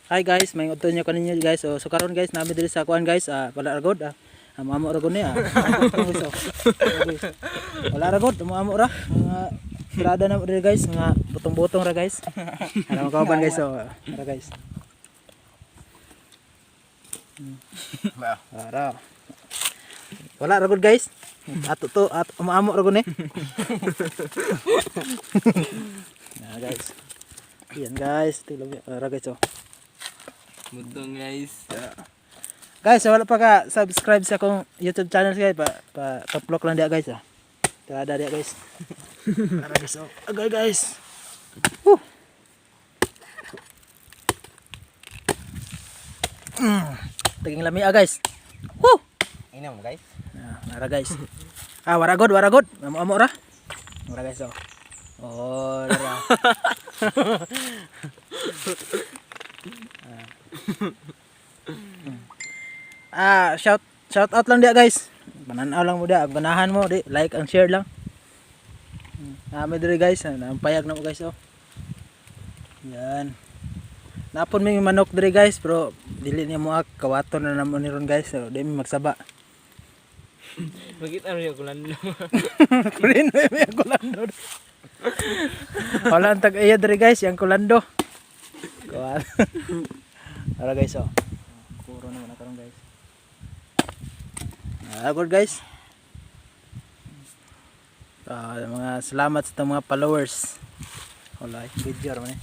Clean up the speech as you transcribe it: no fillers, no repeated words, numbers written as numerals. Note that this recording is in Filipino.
Hi guys, may utol nyo kaninyo guys. So karon guys, namin diri sa kuan guys, wala ragod amo ra gud ni wala ra gud, amo ra. Mga pirada na diri guys, nga butong-butong ra guys. Ano kauban guys, ara guys. Ara. Wala ra gud guys. Ato to at amo ra gud ni. Nah guys. Yan guys, tilabi ara guys. Mudong guys. Guys, wala pa ka subscribe sa akong YouTube channel guys, pa-vlog lang dia guys. Tada dia guys. Ara guys. Agay guys. Taging lami guys. Inom guys. Ara guys. Waragod. Amo ra. Ara guys. Oh, ra. Shout out lang dia guys. Mananaw lang mo dia, ganahan mo di, like and share lang. May diri guys, nampayag na mo guys Yan. Napon may manok diri guys, pero dili niya mo kawaton na namon ni ron guys, so di mi magsaba. Bakit ano yung kulando? Kunin mo yung kulando. Wala ang tag-iya diri guys, yung kulando. Kuwan. Ara guys Puro naman ako ron guys. Good guys. Mga salamat sa mga followers. Wala, video naman